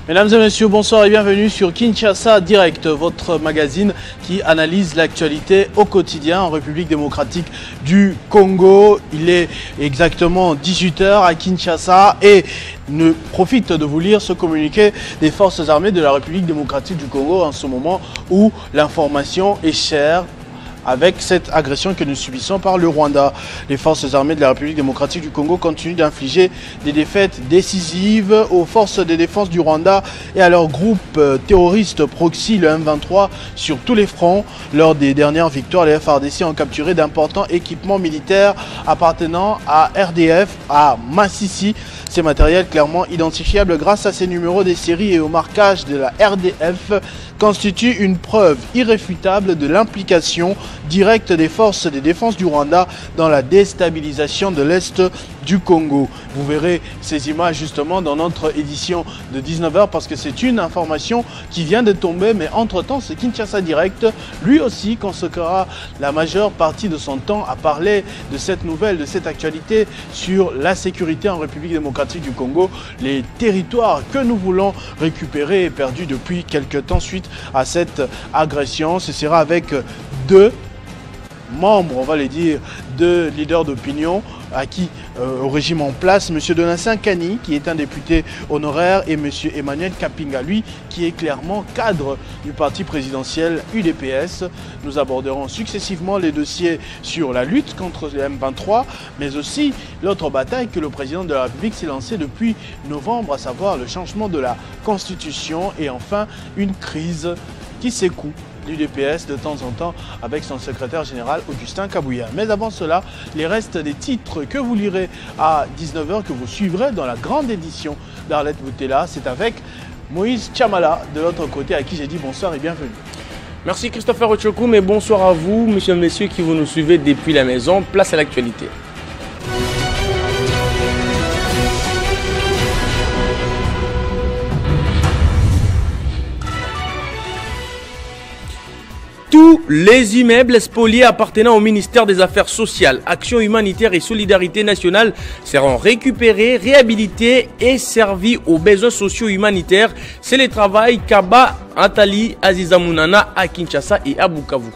Mesdames et messieurs, bonsoir et bienvenue sur Kinshasa Direct, votre magazine qui analyse l'actualité au quotidien en République démocratique du Congo. Il est exactement 18 h à Kinshasa et ne profite de vous lire ce communiqué des forces armées de la République démocratique du Congo en ce moment où l'information est chère avec cette agression que nous subissons par le Rwanda. Les forces armées de la République démocratique du Congo continuent d'infliger des défaites décisives aux forces de défense du Rwanda et à leur groupe terroriste proxy, le M23, sur tous les fronts. Lors des dernières victoires, les FARDC ont capturé d'importants équipements militaires appartenant à RDF à Massissi. Ces matériels clairement identifiables grâce à ces numéros des séries et au marquage de la RDF constituent une preuve irréfutable de l'implication directe des forces de défense du Rwanda dans la déstabilisation de l'Est du Congo. Vous verrez ces images justement dans notre édition de 19 h parce que c'est une information qui vient de tomber, mais entre-temps, c'est Kinshasa Direct, lui aussi consacrera la majeure partie de son temps à parler de cette nouvelle, de cette actualité sur la sécurité en République démocratique du Congo, les territoires que nous voulons récupérer et perdus depuis quelques temps suite à cette agression. Ce sera avec deux membres, on va les dire, deux leaders d'opinion au régime en place, M. Donatien Kani, qui est un député honoraire, et M. Emmanuel Kapinga, lui, qui est clairement cadre du parti présidentiel UDPS. Nous aborderons successivement les dossiers sur la lutte contre les M23, mais aussi l'autre bataille que le président de la République s'est lancée depuis novembre, à savoir le changement de la Constitution, et enfin une crise qui secoue l'UDPS de temps en temps avec son secrétaire général Augustin Kabouya. Mais avant cela, les restes des titres que vous lirez à 19 h, que vous suivrez dans la grande édition d'Arlette Boutella, c'est avec Moïse Chamala de l'autre côté, à qui j'ai dit bonsoir et bienvenue. Merci Christopher Ochokoum et bonsoir à vous, mesdames et messieurs qui vous nous suivez depuis la maison. Place à l'actualité. Tous les immeubles spoliés appartenant au ministère des Affaires sociales, Action humanitaire et solidarité nationale seront récupérés, réhabilités et servis aux besoins sociaux humanitaires. C'est le travail Kaba Atali Aziza Mounana à Kinshasa et à Bukavu.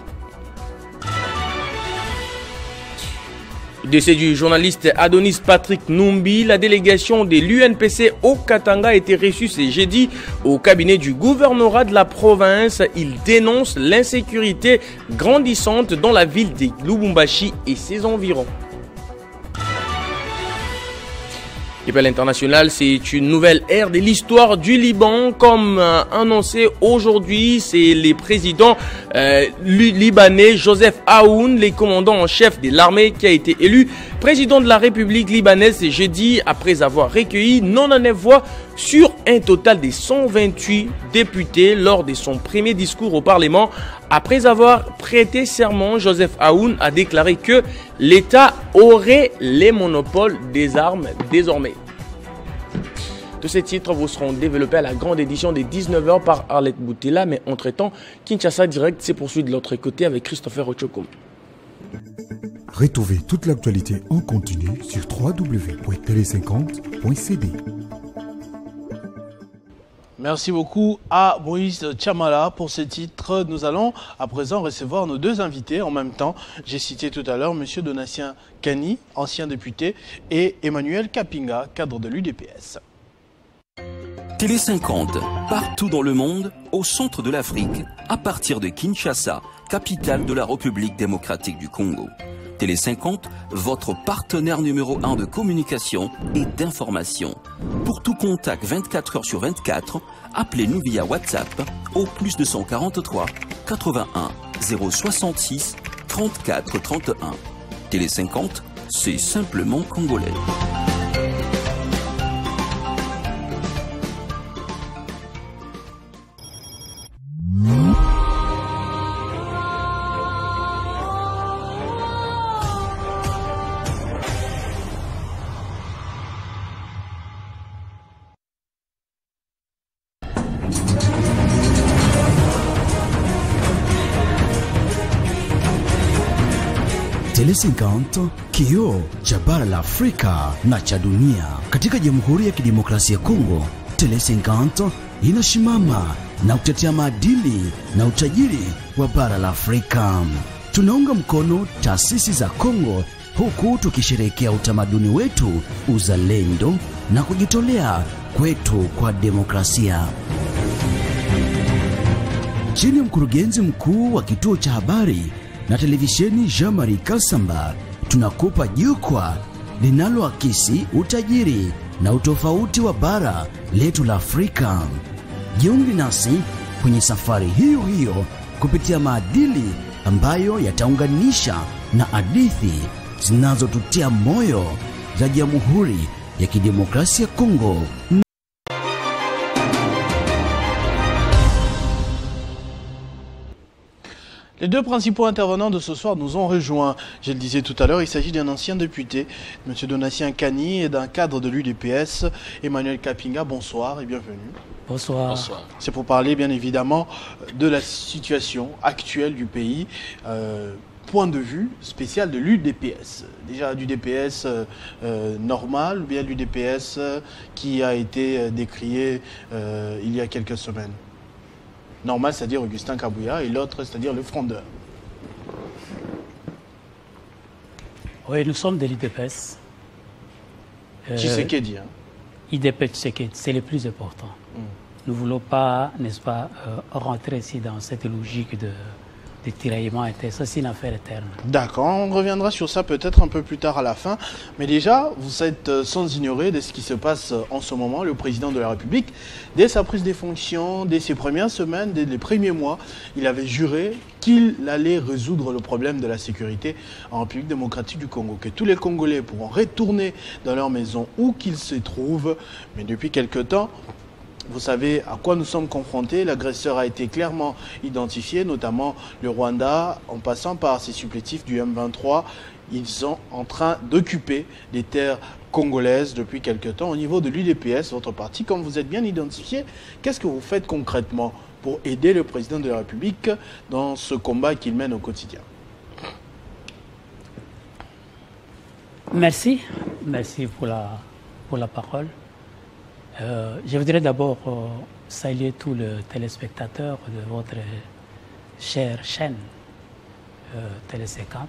Décès du journaliste Adonis Patrick Numbi, la délégation de l'UNPC au Katanga a été reçue ce jeudi au cabinet du gouvernorat de la province. Il dénonce l'insécurité grandissante dans la ville de Lubumbashi et ses environs. Et bien l'international, c'est une nouvelle ère de l'histoire du Liban. Comme annoncé aujourd'hui, c'est le président libanais Joseph Aoun, le commandant en chef de l'armée, qui a été élu président de la République libanaise ce jeudi après avoir recueilli 99 voix sur un total de 128 députés lors de son premier discours au Parlement. Après avoir prêté serment, Joseph Aoun a déclaré que l'État aurait les monopoles des armes désormais. Tous ces titres vous seront développés à la grande édition des 19 h par Arlette Boutella, mais entre-temps, Kinshasa Direct s'est poursuivi de l'autre côté avec Christopher Ochokoum. Retrouvez toute l'actualité en continu sur www.tele50.cd. Merci beaucoup à Moïse Chamala pour ces titres. Nous allons à présent recevoir nos deux invités en même temps. J'ai cité tout à l'heure M. Donatien Kani, ancien député, et Emmanuel Kapinga, cadre de l'UDPS. Télé 50, partout dans le monde, au centre de l'Afrique, à partir de Kinshasa, capitale de la République démocratique du Congo. Télé 50, votre partenaire numéro 1 de communication et d'information. Pour tout contact 24 h sur 24, appelez-nous via WhatsApp au plus 243 81 066 34 31. Télé 50, c'est simplement congolais. Tele 50, kioo cha bara la Afrika na cha dunia. Katika Jamhuri ya Kidemokrasia ya Kongo, Tele 50 inasimama na kutetea maadili na utajiri wa bara la Afrika. Tunaunga mkono taasisi za Kongo huku tukisherehekea utamaduni wetu, uzalendo na kujitolea kwetu kwa demokrasia. Chini ya mkurugenzi mkuu wa kituo cha habari na televisheni Jean-Marie Kasamba, tunakupa jukwaa linaloakisi utajiri na utofauti wa bara letu la Afrika. Jiunge nasi kwenye safari hiyo hiyo kupitia maadili ambayo yataunganisha na hadithi zinazotutia moyo za Jamhuri ya Kidemokrasia ya Kongo. Les deux principaux intervenants de ce soir nous ont rejoints. Je le disais tout à l'heure, il s'agit d'un ancien député, M. Donatien Kani, et d'un cadre de l'UDPS, Emmanuel Kapinga. Bonsoir et bienvenue. Bonsoir. Bonsoir. C'est pour parler bien évidemment de la situation actuelle du pays. Point de vue spécial de l'UDPS. Déjà du DPS normal ou bien du DPS qui a été décrié il y a quelques semaines. Normal, c'est-à-dire Augustin Kabouya, et l'autre, c'est-à-dire le frondeur. Oui, nous sommes de l'IDPS. Tshisekedi. IDP Tshisekedi, c'est le plus important. Nous ne voulons pas, n'est-ce pas, rentrer ici dans cette logique de tiraillement. Ça, c'est une affaire éterne. D'accord, on reviendra sur ça peut-être un peu plus tard à la fin. Mais déjà, vous êtes sans ignorer de ce qui se passe en ce moment. Le président de la République, dès sa prise des fonctions, dès ses premières semaines, dès les premiers mois, il avait juré qu'il allait résoudre le problème de la sécurité en République démocratique du Congo, que tous les Congolais pourront retourner dans leur maison où qu'ils se trouvent. Mais depuis quelque temps, vous savez à quoi nous sommes confrontés. L'agresseur a été clairement identifié, notamment le Rwanda, en passant par ses supplétifs du M23. Ils sont en train d'occuper les terres congolaises depuis quelque temps. Au niveau de l'UDPS, votre parti, comme vous êtes bien identifié, qu'est-ce que vous faites concrètement pour aider le président de la République dans ce combat qu'il mène au quotidien? Merci. Merci pour la parole. Je voudrais d'abord saluer tous les téléspectateurs de votre chère chaîne Télé 50.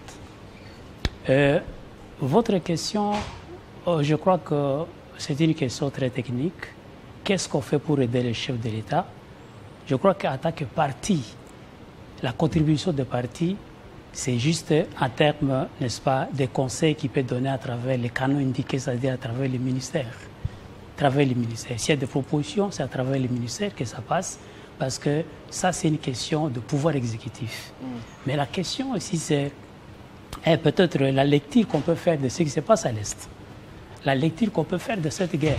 Votre question, je crois que c'est une question très technique. Qu'est-ce qu'on fait pour aider le chef de l'État? Je crois qu'en tant que parti, la contribution de parti, c'est juste en termes, n'est-ce pas, des conseils qu'il peut donner à travers les canaux indiqués, c'est-à-dire à travers les ministères. S'il y a des propositions, c'est à travers les ministères que ça passe, parce que ça, c'est une question de pouvoir exécutif. Mais la question aussi, c'est peut-être la lecture qu'on peut faire de ce qui se passe à l'Est. La lecture qu'on peut faire de cette guerre.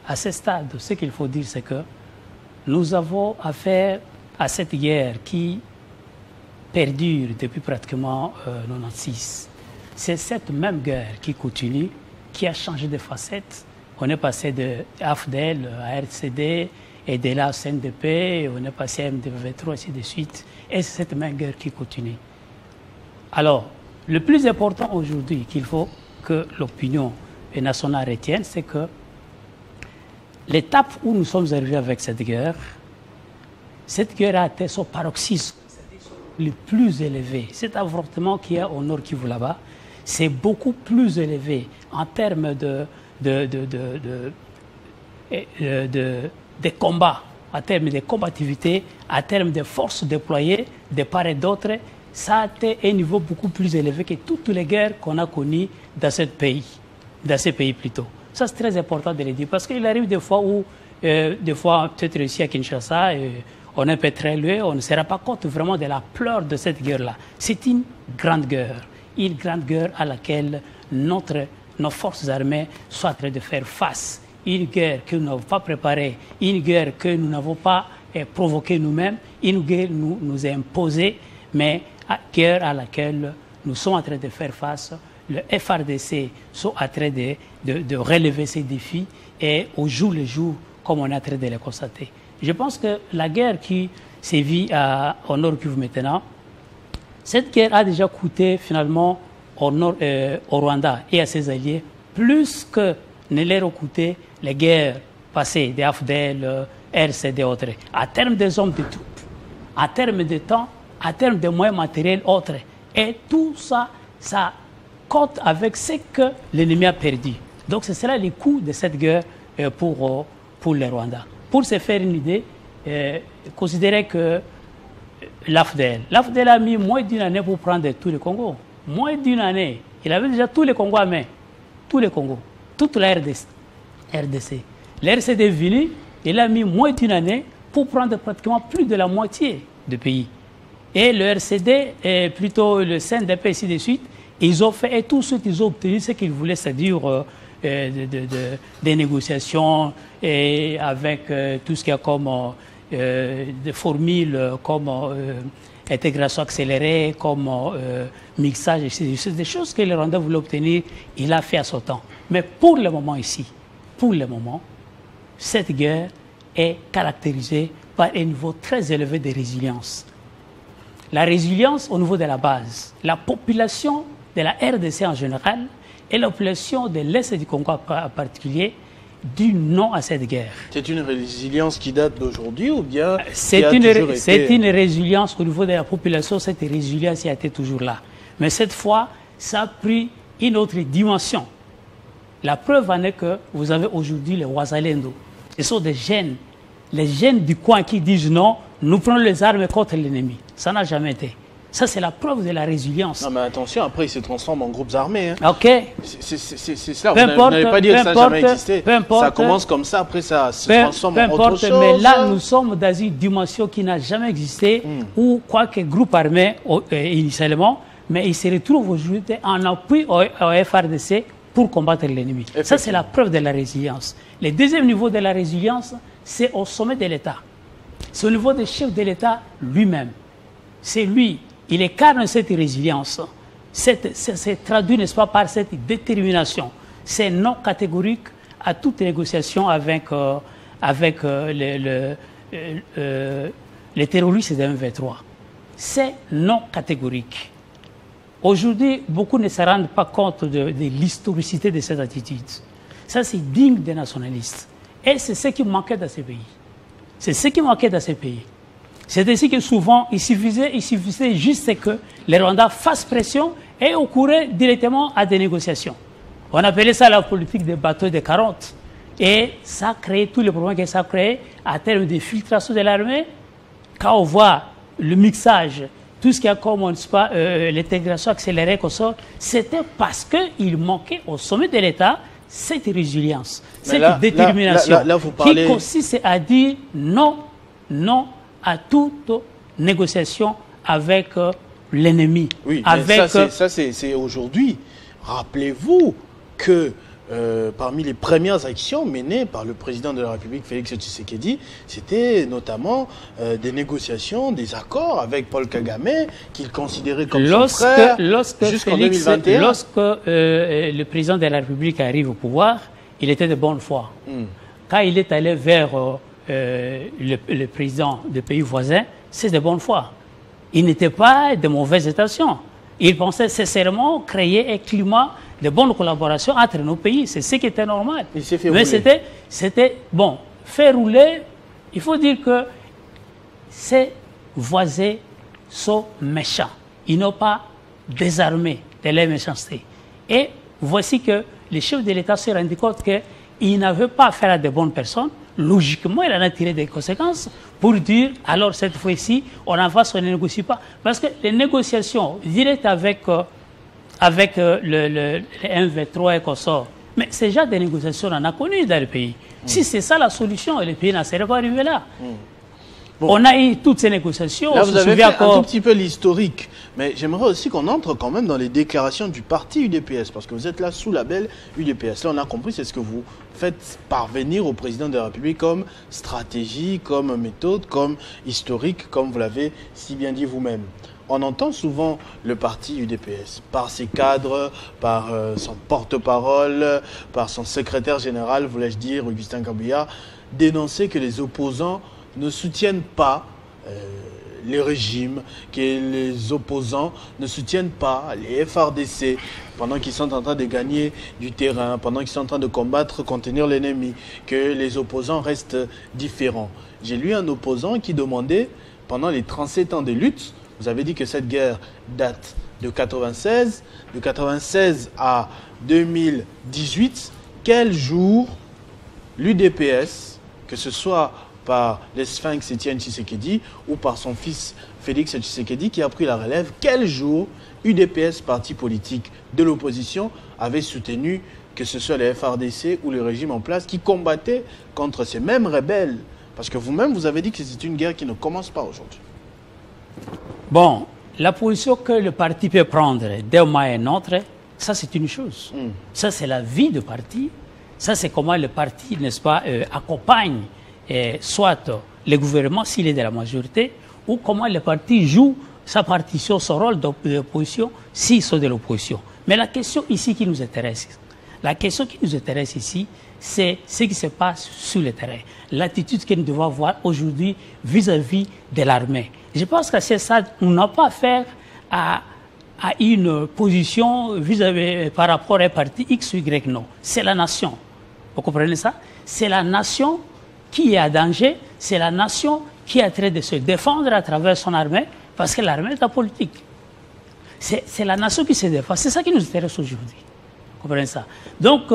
À ce stade, ce qu'il faut dire, c'est que nous avons affaire à cette guerre qui perdure depuis pratiquement 96. C'est cette même guerre qui continue, qui a changé de facette. On est passé de AFDEL à RCD, et de là à CNDP, on est passé à MDV3, ainsi de suite. Et c'est cette même guerre qui continue. Alors, le plus important aujourd'hui qu'il faut que l'opinion nationale retienne, c'est que l'étape où nous sommes arrivés avec cette guerre a atteint son paroxysme le plus élevé. Cet affrontement qu'il y a au Nord Kivu là-bas, c'est beaucoup plus élevé en termes de combats, en termes de combativité, en termes de forces déployées de part et d'autre. Ça a été un niveau beaucoup plus élevé que toutes les guerres qu'on a connues dans ce pays plutôt. Ça, c'est très important de le dire, parce qu'il arrive des fois où, peut-être ici à Kinshasa, on est un peu très loin, on ne se rend pas compte vraiment de la pleur de cette guerre-là. C'est une grande guerre à laquelle nos forces armées sont en train de faire face. Une guerre que nous n'avons pas préparée, une guerre que nous n'avons pas provoquée nous-mêmes, une guerre que nous a imposée, mais une guerre à laquelle nous sommes en train de faire face. Le FRDC sont en train de relever ces défis et au jour le jour, comme on est en train de le constater. Je pense que la guerre qui sévit au Nord Kivu maintenant, cette guerre a déjà coûté finalement au Rwanda et à ses alliés plus que ne leur ont coûté les guerres passées des AFDEL, RCD autres. À terme des hommes de troupes, à terme de temps, à terme de moyens matériels autres. Et tout ça, ça compte avec ce que l'ennemi a perdu. Donc ce sera le coût de cette guerre pour le Rwanda. Pour se faire une idée, considérez que l'AFDL a mis moins d'une année pour prendre tout le Congo. Moins d'une année. Il avait déjà tous les Congos à main. Tous les Congos. Toute la RDC. L'RCD est venu, il a mis moins d'une année pour prendre pratiquement plus de la moitié du pays. Et le RCD, et plutôt le CNDP, ainsi de suite, ils ont fait, et tout ce qu'ils ont obtenu, ce qu'ils voulaient, c'est-à-dire des négociations et avec tout ce qu'il y a comme des formules, comme intégration accélérée, comme mixage, c'est des choses que le Rwanda voulait obtenir, il a fait à son temps. Mais pour le moment ici, pour le moment, cette guerre est caractérisée par un niveau très élevé de résilience. La résilience au niveau de la base, la population de la RDC en général et la population de l'Est du Congo en particulier dit non à cette guerre. C'est une résilience qui date d'aujourd'hui ou bien c'est une résilience au niveau de la population, cette résilience a été toujours là. Mais cette fois, ça a pris une autre dimension. La preuve en est que vous avez aujourd'hui les Wazalendo. Ce sont des jeunes, les jeunes du coin qui disent non, nous prenons les armes contre l'ennemi. Ça n'a jamais été. Ça, c'est la preuve de la résilience. Non, mais attention, après, ils se transforment en groupes armés. Hein. OK. C'est ça. Vous n'avez pas dit que ça n'a jamais existé. Peu importe, ça commence comme ça, après, ça se transforme en autre chose. Mais là, nous sommes dans une dimension qui n'a jamais existé, où, quoique groupe armé initialement, mais ils se retrouvent aujourd'hui en appui au FARDC pour combattre l'ennemi. Ça, c'est la preuve de la résilience. Le deuxième niveau de la résilience, c'est au sommet de l'État. C'est au niveau des chefs de l'État lui-même. C'est lui. Il incarne cette résilience. C'est traduit, n'est-ce pas, par cette détermination. C'est non catégorique à toute négociation avec les terroristes de M23. C'est non catégorique. Aujourd'hui, beaucoup ne se rendent pas compte de l'historicité de cette attitude. Ça, c'est digne des nationalistes. Et c'est ce qui manquait dans ces pays. C'est ce qui manquait dans ces pays. C'est ainsi que souvent, il suffisait juste que les Rwandais fassent pression et on courait directement à des négociations. On appelait ça la politique des bateaux de 40. Et ça a créé tous les problèmes que ça a créé à terme de filtration de l'armée. Quand on voit le mixage, tout ce qui a comme l'intégration accélérée qu'on sort, c'était parce qu'il manquait au sommet de l'État cette résilience, cette détermination là, vous parlez... qui consiste à dire non à toute négociation avec l'ennemi. Oui, ça c'est aujourd'hui. Rappelez-vous que parmi les premières actions menées par le président de la République, Félix Tshisekedi, c'était notamment des négociations, des accords avec Paul Kagame, qu'il considérait comme son frère, jusqu'en 2021. Lorsque le président de la République arrive au pouvoir, il était de bonne foi. Quand il est allé vers le président des pays voisins, c'est de bonne foi. Il n'était pas de mauvaises intentions. Il pensait sincèrement créer un climat de bonne collaboration entre nos pays. C'est ce qui était normal. Il s'est fait Mais rouler. c'était bon. Faire rouler, il faut dire que ces voisins sont méchants. Ils n'ont pas désarmé de leur méchanceté. Et voici que le chef de l'État s'est rendu compte qu'il n'avait pas affaire à de bonnes personnes. Logiquement, il en a tiré des conséquences pour dire, alors cette fois-ci, on avance, on ne négocie pas. Parce que les négociations directes avec le M23 et qu'on sort, mais c'est déjà des négociations, on en a connu dans le pays. Si c'est ça la solution, le pays n'en serait pas arrivé là. Bon. On a eu toutes ces négociations. Là, vous avez fait un tout petit peu l'historique. Mais j'aimerais aussi qu'on entre quand même dans les déclarations du parti UDPS, parce que vous êtes là sous label UDPS. Là, on a compris, c'est ce que vous faites parvenir au président de la République comme stratégie, comme méthode, comme historique, comme vous l'avez si bien dit vous-même. On entend souvent le parti UDPS, par ses cadres, par son porte-parole, par son secrétaire général, voulais-je dire, Augustin Kabouya, dénoncer que les opposants ne soutiennent pas le régime, que les opposants ne soutiennent pas les FARDC pendant qu'ils sont en train de gagner du terrain, pendant qu'ils sont en train de combattre, contenir l'ennemi, que les opposants restent différents. J'ai lu un opposant qui demandait, pendant les 37 ans de lutte, vous avez dit que cette guerre date de 96, de 96 à 2018, quel jour l'UDPS, que ce soit par les Sphinx Etienne Tshisekedi ou par son fils Félix Tshisekedi qui a pris la relève, quel jour UDPS, parti politique de l'opposition, avait soutenu que ce soit les FARDC ou le régime en place qui combattait contre ces mêmes rebelles? Parce que vous-même, vous avez dit que c'est une guerre qui ne commence pas aujourd'hui. Bon, la position que le parti peut prendre d'un moment à un autre, ça c'est une chose. Ça c'est la vie du parti. Ça c'est comment le parti, n'est-ce pas, accompagne soit le gouvernement s'il est de la majorité, ou comment le parti joue sa partition, son rôle d'opposition s'ils sont de l'opposition. Mais la question ici qui nous intéresse, ici, c'est ce qui se passe sur le terrain. L'attitude que nous devons avoir aujourd'hui vis-à-vis de l'armée. Je pense que c'est ça, on n'a pas affaire à une position par rapport à un parti X ou Y, non. C'est la nation. Vous comprenez ça? C'est la nation qui est en danger, c'est la nation qui est en train de se défendre à travers son armée, parce que l'armée est la politique. C'est la nation qui se défend. C'est ça qui nous intéresse aujourd'hui. Vous comprenez ça? Donc,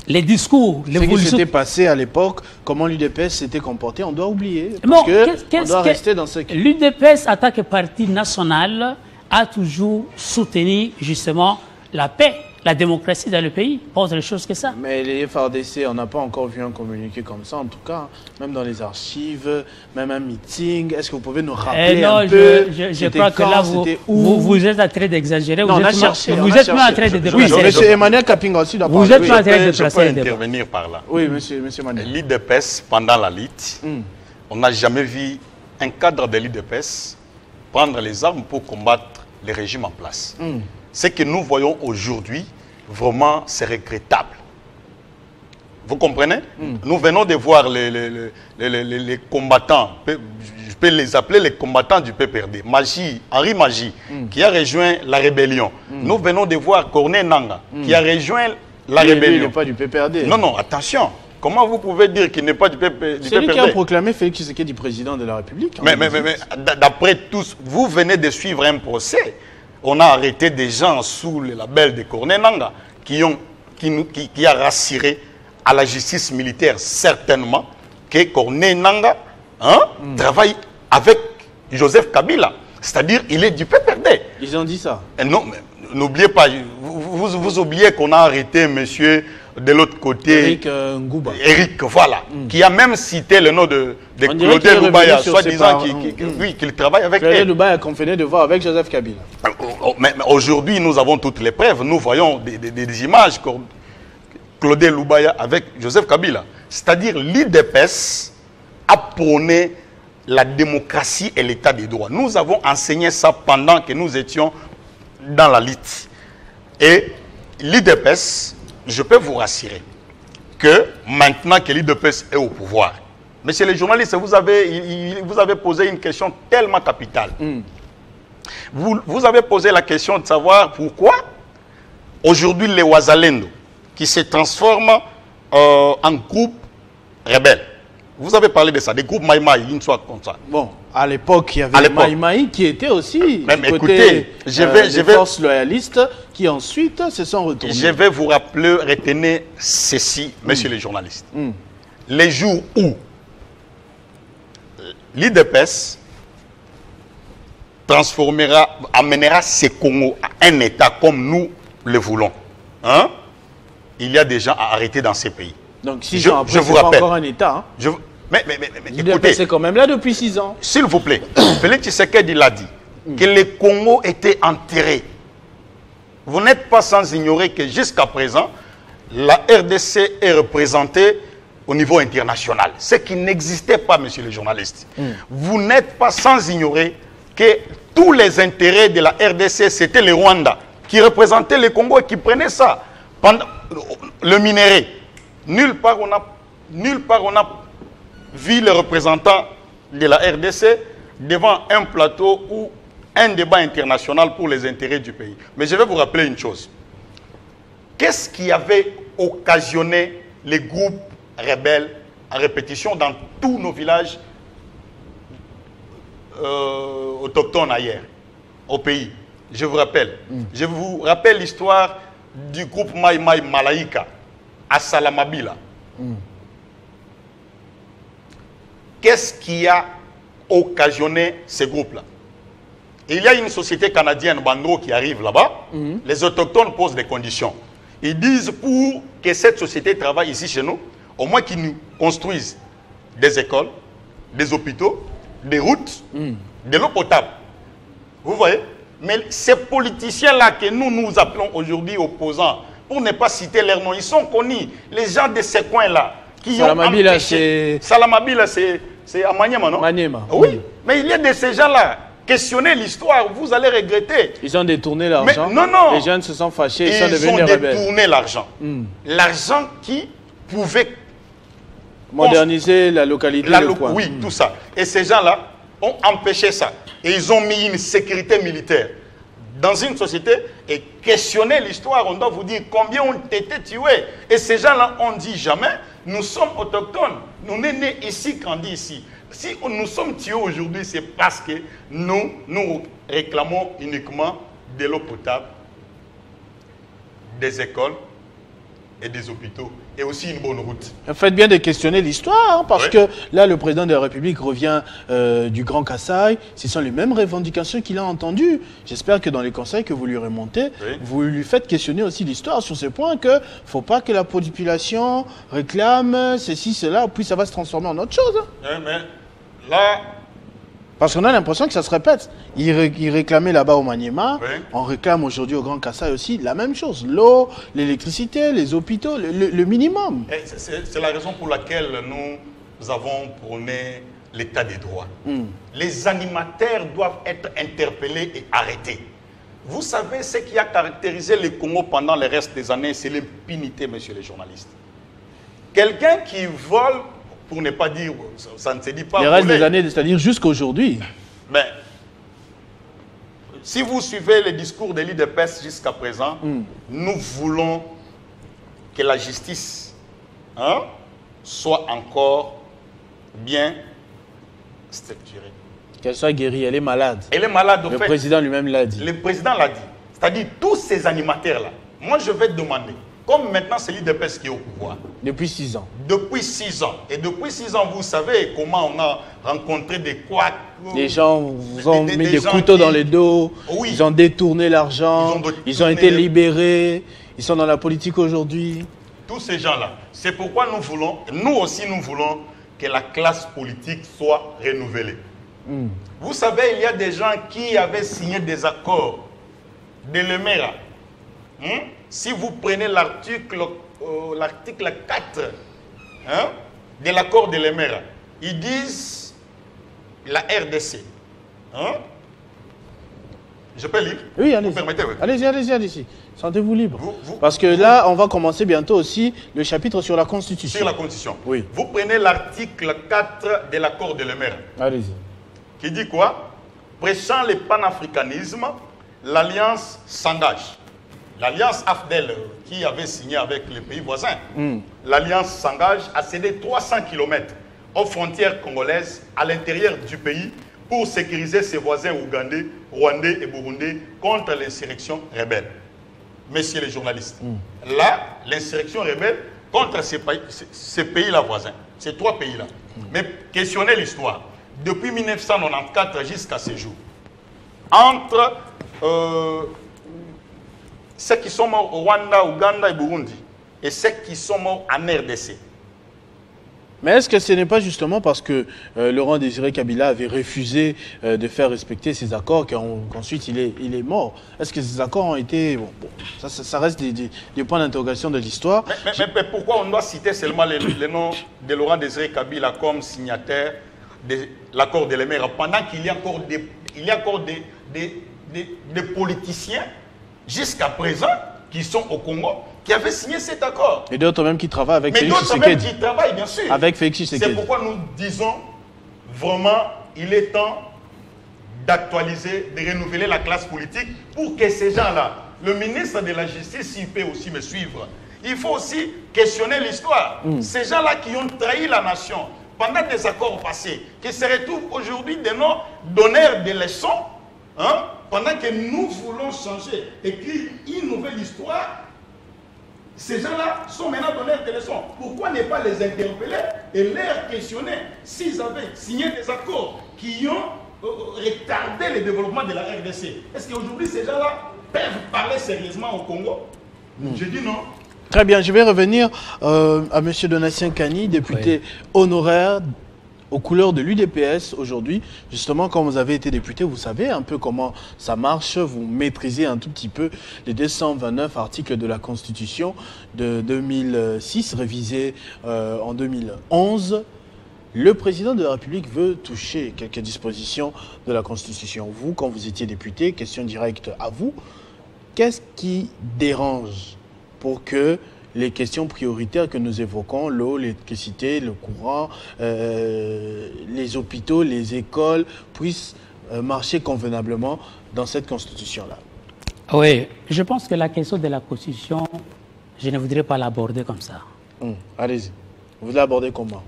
les discours, l'évolution... Ce qui s'était passé à l'époque, comment l'UDPS s'était comporté, on doit oublier. Parce on doit rester dans ce... L'UDPS, en tant que parti national, a toujours soutenu justement la paix, la démocratie dans le pays, pas autre chose que ça. Mais les FARDC, on n'a pas encore vu un communiqué comme ça, en tout cas, même dans les archives, même un meeting. Est-ce que vous pouvez nous rappeler un peu? Je crois que là, vous êtes en train d'exagérer. Vous êtes même en train de déplacer. Oui, M. Emmanuel Kapinga aussi doit parler. Vous êtes même en train de déplacer. Je peux intervenir par là. Oui, monsieur Emmanuel. L'IDPS, pendant la lutte, on n'a jamais vu un cadre de l'IDPS prendre les armes pour combattre les régimes en place. Ce que nous voyons aujourd'hui, vraiment, c'est regrettable. Vous comprenez? Nous venons de voir les combattants, je peux les appeler les combattants du PPRD, Henri Magie, qui a rejoint la rébellion. Nous venons de voir Corneille Nangaa, qui a rejoint la rébellion. Il n'est pas du PPRD. Non, non, attention. Comment vous pouvez dire qu'il n'est pas du PPRD? C'est lui qui a proclamé Félix Tshisekedi président de la République. Mais d'après tous, vous venez de suivre un procès. On a arrêté des gens sous le label de Corneille Nangaa qui a rassuré à la justice militaire certainement que Corneille Nangaa travaille avec Joseph Kabila. C'est-à-dire qu'il est du PPRD. Ils ont dit ça. Non, n'oubliez pas, vous oubliez qu'on a arrêté monsieur de l'autre côté, Eric Ngouba. Eric, voilà, qui a même cité le nom de Claude Loubaya, soi-disant qu'il travaille avec Claude Loubaya qu'on venait de voir avec Joseph Kabila. Mais aujourd'hui, nous avons toutes les preuves. Nous voyons des images comme Claude Loubaya avec Joseph Kabila. C'est-à-dire l'IDPS a prôné la démocratie et l'état des droits. Nous avons enseigné ça pendant que nous étions dans la lutte. Et l'IDPS, je peux vous rassurer que maintenant que l'IDPS est au pouvoir, messieurs les journalistes, vous avez posé une question tellement capitale. Vous avez posé la question de savoir pourquoi aujourd'hui les Wazalendo, qui se transforment en groupe rebelle. Vous avez parlé de ça, des groupes Maïmaï, une soit comme ça. Bon, à l'époque, il y avait les Maïmaï qui étaient aussi même du écoutez, côté des forces loyalistes qui ensuite se sont retournés. Je vais vous rappeler, retenez ceci, messieurs les journalistes. Les jours où l'IDPS amènera ce Congo à un État comme nous le voulons, il y a des gens à arrêter dans ces pays. Donc 6 ans après, c'est pas encore un État. Mais écoutez, c'est quand même là depuis 6 ans. S'il vous plaît, Félix Tshisekedi l'a dit, que le Congo était enterré. Vous n'êtes pas sans ignorer que jusqu'à présent, la RDC est représentée au niveau international. Ce qui n'existait pas, messieurs les journalistes. Vous n'êtes pas sans ignorer que tous les intérêts de la RDC, c'était le Rwanda qui représentait le Congo et qui prenait ça. Pendant le minerai, nulle part on a vu les représentants de la RDC devant un plateau ou un débat international pour les intérêts du pays. Mais je vais vous rappeler une chose. Qu'est-ce qui avait occasionné les groupes rebelles en répétition dans tous nos villages autochtones ailleurs, au pays? Je vous rappelle. Je vous rappelle l'histoire du groupe Mai Mai Malaika à Salamabila. Qu'est-ce qui a occasionné ces groupes-là? Il y a une société canadienne, Bandro, qui arrive là-bas. Les autochtones posent des conditions. Ils disent pour que cette société travaille ici chez nous, au moins qu'ils nous construisent des écoles, des hôpitaux, des routes, de l'eau potable. Vous voyez? Mais ces politiciens-là que nous appelons aujourd'hui opposants, pour ne pas citer leurs noms, ils sont connus. Les gens de ces coins-là qui ont empêché... Salamabila, c'est à Maniema, non? Maniema. Oui. Mais il y a de ces gens-là. Questionnez l'histoire, vous allez regretter. Ils ont détourné l'argent. Non, non. Les jeunes se sont fâchés, ils sont devenus rebelles. Ils ont détourné l'argent. L'argent qui pouvait moderniser la localité. Le coin. Oui, tout ça. Et ces gens-là ont empêché ça. Et ils ont mis une sécurité militaire dans une société et questionner l'histoire. On doit vous dire combien ont été tués. Et ces gens-là ont dit jamais, nous sommes autochtones. Nous sommes nés ici, grandis ici. Si nous sommes tués aujourd'hui, c'est parce que nous réclamons uniquement de l'eau potable, des écoles et des hôpitaux. Et aussi une bonne route. Faites bien de questionner l'histoire, hein, parce que là, le président de la République revient du Grand Kasaï. Ce sont les mêmes revendications qu'il a entendues. J'espère que dans les conseils que vous lui remontez, vous lui faites questionner aussi l'histoire sur ce point qu'il ne faut pas que la population réclame ceci, cela, puis ça va se transformer en autre chose. Hein. Mais là... Parce qu'on a l'impression que ça se répète. Ils réclamaient là-bas au Maniema, on réclame aujourd'hui au Grand Kasaï aussi la même chose. L'eau, l'électricité, les hôpitaux, le minimum. C'est la raison pour laquelle nous avons prôné l'état des droits. Les animateurs doivent être interpellés et arrêtés. Vous savez, ce qui a caractérisé le Congo pendant le reste des années, c'est l'impunité, messieurs les journalistes. Quelqu'un qui vole... Pour ne pas dire, ça ne se dit pas. Le reste des années, c'est-à-dire jusqu'à aujourd'hui. Mais, si vous suivez le discours de l'IDPS jusqu'à présent, nous voulons que la justice soit encore bien structurée. Qu'elle soit guérie, elle est malade. Elle est malade, Le président lui-même l'a dit. Le président l'a dit. C'est-à-dire, tous ces animateurs-là, moi je vais demander, comme maintenant c'est l'IDPS qui est au pouvoir. Depuis 6 ans. Depuis 6 ans. Et depuis 6 ans, vous savez comment on a rencontré des couacs. Les gens vous ont mis des couteaux dans les dos. Oui. Ils ont détourné l'argent. Ils ont été libérés. Ils sont dans la politique aujourd'hui. Tous ces gens-là. C'est pourquoi nous voulons, nous aussi nous voulons que la classe politique soit renouvelée. Vous savez, il y a des gens qui avaient signé des accords de l'EMERA. Si vous prenez l'article 4 de l'accord de l'EMERA, ils disent la RDC. Je peux lire? Oui, allez-y. Vous permettez, oui. Allez-y, allez-y, allez-y. Sentez-vous libre. Parce que là, on va commencer bientôt aussi le chapitre sur la Constitution. Sur la Constitution. Oui. Vous prenez l'article 4 de l'accord de l'EMERA. Allez-y. Qui dit quoi? Prêchant le panafricanisme, l'Alliance s'engage. L'Alliance AFDEL, qui avait signé avec les pays voisins, l'Alliance s'engage à céder 300 km aux frontières congolaises à l'intérieur du pays pour sécuriser ses voisins ougandais, rwandais et burundais contre l'insurrection rebelle. Messieurs les journalistes, là, l'insurrection rebelle contre ces pays-là voisins, ces 3 pays-là. Mais questionnez l'histoire. Depuis 1994 jusqu'à ce jour, entre ceux qui sont morts au Rwanda, Ouganda et Burundi, et ceux qui sont morts en RDC. Mais est-ce que ce n'est pas justement parce que Laurent Désiré Kabila avait refusé de faire respecter ces accords qu'ensuite il est mort? Est-ce que ces accords ont été... Bon, ça reste des points d'interrogation de l'histoire. Mais pourquoi on doit citer seulement le nom de Laurent Désiré Kabila comme signataire de l'accord de l'EMERA pendant qu'il y a encore des politiciens jusqu'à présent qui sont au Congo qui avaient signé cet accord. Et d'autres même qui travaillent avec Félix Tshisekedi. Mais d'autres même qui travaillent, bien sûr. Avec Félix Tshisekedi. C'est pourquoi nous disons, vraiment, il est temps d'actualiser, de renouveler la classe politique pour que ces gens-là, le ministre de la Justice, s'il peut aussi me suivre, il faut aussi questionner l'histoire. Ces gens-là qui ont trahi la nation pendant des accords passés, qui se retrouvent aujourd'hui de nos donneurs de leçons, hein, pendant que nous voulons changer, écrire une nouvelle histoire, ces gens-là sont maintenant donneurs de leçons. Pourquoi ne pas les interpeller et les questionner s'ils avaient signé des accords qui ont retardé le développement de la RDC? Est-ce qu'aujourd'hui ces gens-là peuvent parler sérieusement au Congo? Je dis non. Très bien, je vais revenir à M. Donatien Kani, député honoraire aux couleurs de l'UDPS aujourd'hui. Justement, quand vous avez été député, vous savez un peu comment ça marche, vous maîtrisez un tout petit peu les 229 articles de la Constitution de 2006, révisés en 2011. Le président de la République veut toucher quelques dispositions de la Constitution. Vous, quand vous étiez député, question directe à vous, qu'est-ce qui dérange pour que les questions prioritaires que nous évoquons, l'eau, l'électricité, le courant, les hôpitaux, les écoles, puissent marcher convenablement dans cette Constitution-là? Oui, je pense que la question de la Constitution, je ne voudrais pas l'aborder comme ça. Allez-y. Vous l'abordez comment?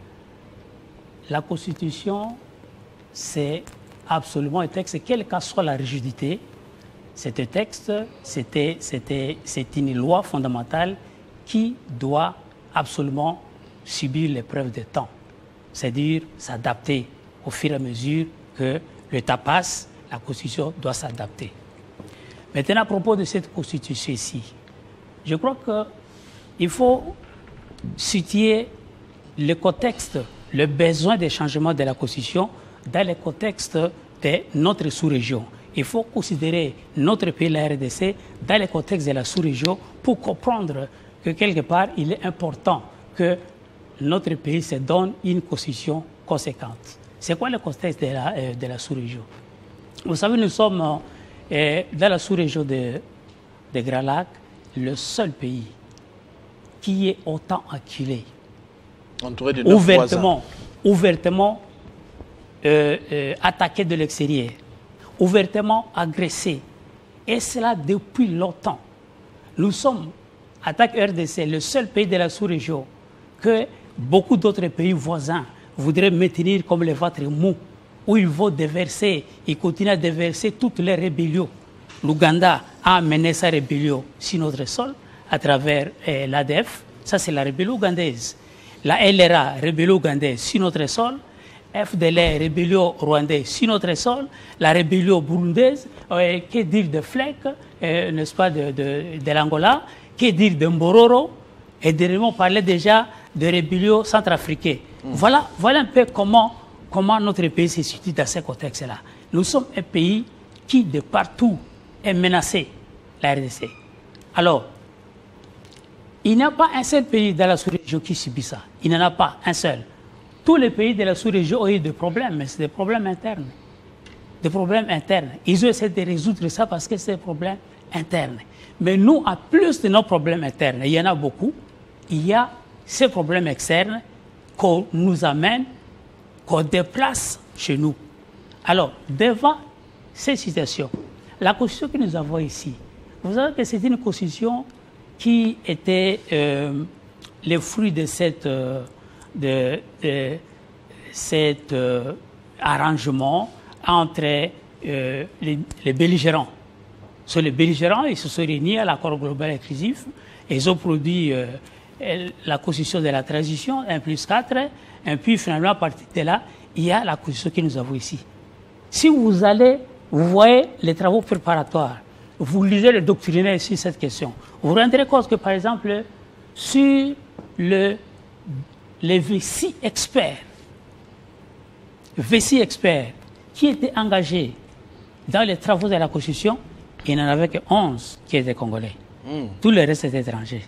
La Constitution, c'est absolument un texte, quelle que soit la rigidité, c'est un texte, c'est une loi fondamentale qui doit absolument subir l'épreuve du temps, c'est-à-dire s'adapter au fur et à mesure que le temps passe, la Constitution doit s'adapter. Maintenant, à propos de cette Constitution-ci, je crois qu'il faut situer le contexte, le besoin des changements de la Constitution dans le contexte de notre sous-région. Il faut considérer notre pays, la RDC, dans le contexte de la sous-région pour comprendre que quelque part, il est important que notre pays se donne une constitution conséquente. C'est quoi le contexte de la sous-région? Vous savez, nous sommes dans la sous-région de Grand Lac, le seul pays qui est autant acculé, entouré de 9 ouvertement attaqué de l'extérieur, ouvertement agressé. Et cela depuis longtemps. Nous sommes, en tant que RDC, le seul pays de la sous-région que beaucoup d'autres pays voisins voudraient maintenir comme le ventre mou, où ils vont déverser, ils continuent à déverser toutes les rébellions. L'Ouganda a mené sa rébellion sur notre sol à travers l'ADF, ça c'est la rébellion ougandaise. La LRA, rébellion ougandaise sur notre sol, FDLR, rébellion rwandaise sur notre sol, la rébellion burundaise, que dire de FLEC, n'est-ce pas, de l'Angola, que dire de Mbororo, et dernièrement on parlait déjà de rébellion centrafricaine. Voilà un peu comment notre pays se situe dans ce contexte-là. Nous sommes un pays qui, de partout, est menacé, la RDC. Alors, il n'y a pas un seul pays dans la sous-région qui subit ça. Il n'y en a pas un seul. Tous les pays de la sous-région ont eu des problèmes, mais c'est des problèmes internes. Des problèmes internes. Ils ont essayé de résoudre ça parce que c'est des problèmes internes. Mais nous, en plus de nos problèmes internes, il y en a beaucoup, il y a ces problèmes externes qu'on nous amène, qu'on déplace chez nous. Alors, devant ces situations, la constitution que nous avons ici, vous savez que c'est une constitution qui était le fruit de cet arrangement entre les belligérants. Sur les belligérants, ils se sont réunis à l'accord global inclusif et ils ont produit la constitution de la transition, 1+4, et puis finalement, à partir de là, il y a la constitution que nous avons ici. Si vous voyez les travaux préparatoires, vous lisez le doctrinaire sur cette question, vous vous rendrez compte que, par exemple, sur les V6 experts qui étaient engagés dans les travaux de la Constitution, il n'y en avait que 11 qui étaient congolais. Tous les restes étaient étrangers.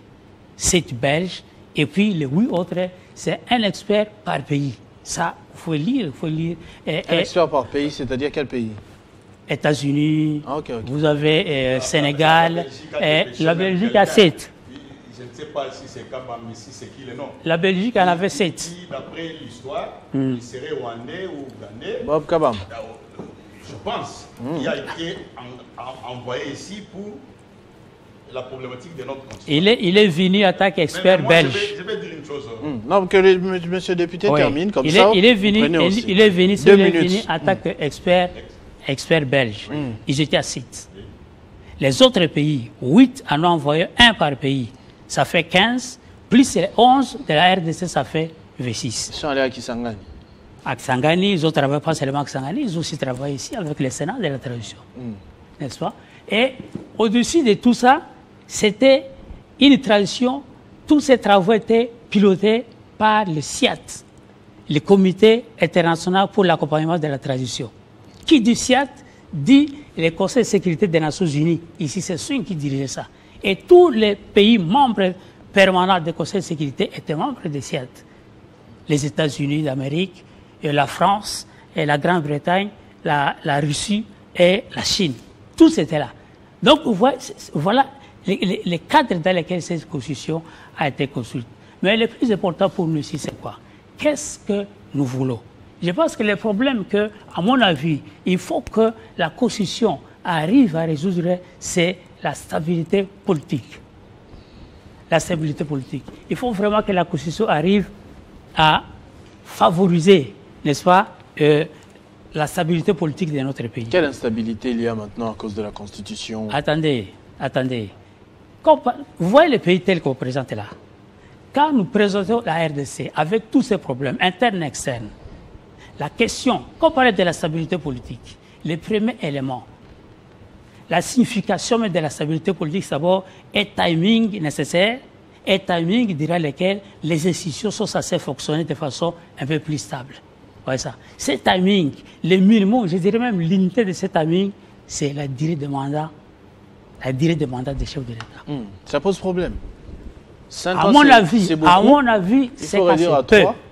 7 belges, et puis les 8 autres, c'est un expert par pays. Ça, il faut lire. Un expert par pays, c'est-à-dire quel pays? États-Unis, vous avez Sénégal, la Belgique a 7. Je ne sais pas si c'est Kabam, mais si c'est qui le nom. La Belgique en avait 7. D'après l'histoire, il serait rwandais ou ougandais. Bob Kabam. Je pense qu'il a été envoyé ici pour la problématique de notre constitution. Il est venu en tant qu'expert belge. Je vais dire une chose. Non, que le monsieur le député termine comme ça. Il est venu en tant qu'expert belge. Ils étaient à 7. Les autres pays, 8 en ont envoyé un par pays. Ça fait 15, plus les 11 de la RDC, ça fait 26. Ils sont allés à Kisangani. À Kisangani, ils ont travaillé pas seulement à Kisangani, ils ont aussi travaillé ici avec le Sénat de la traduction. N'est-ce pas? Et au-dessus de tout ça, c'était une tradition. Tous ces travaux étaient pilotés par le CIAT, le Comité international pour l'accompagnement de la tradition. Qui dit CIAT dit le Conseil de sécurité des Nations Unies. Ici, c'est Swing qui dirigeait ça. Et tous les pays membres permanents du Conseil de sécurité étaient membres de CIAT. Les États-Unis d'Amérique, et la France, et la Grande-Bretagne, la Russie et la Chine. Tous étaient là. Donc, voilà les cadres dans lesquels cette constitution a été construite. Mais le plus important pour nous ici, c'est quoi? Qu'est-ce que nous voulons? Je pense que le problème que, à mon avis, il faut que la constitution arrive à résoudre, c'est la stabilité politique. La stabilité politique. Il faut vraiment que la constitution arrive à favoriser, n'est-ce pas, la stabilité politique de notre pays. Quelle instabilité il y a maintenant à cause de la Constitution? Attendez. Vous voyez le pays tel qu'on présente là. Quand nous présentons la RDC avec tous ces problèmes internes et externes, la question, quand on parle de la stabilité politique, le premier élément, la signification de la stabilité politique, c'est d'abord un timing nécessaire, un timing durant lequel les institutions sont censées fonctionner de façon un peu plus stable. Ouais, ça. Ce timing, le minimum, je dirais même l'unité de ce timing, c'est la durée de mandat des chefs de l'État. Ça pose problème. 5 à ans, mon avis, c'est peu.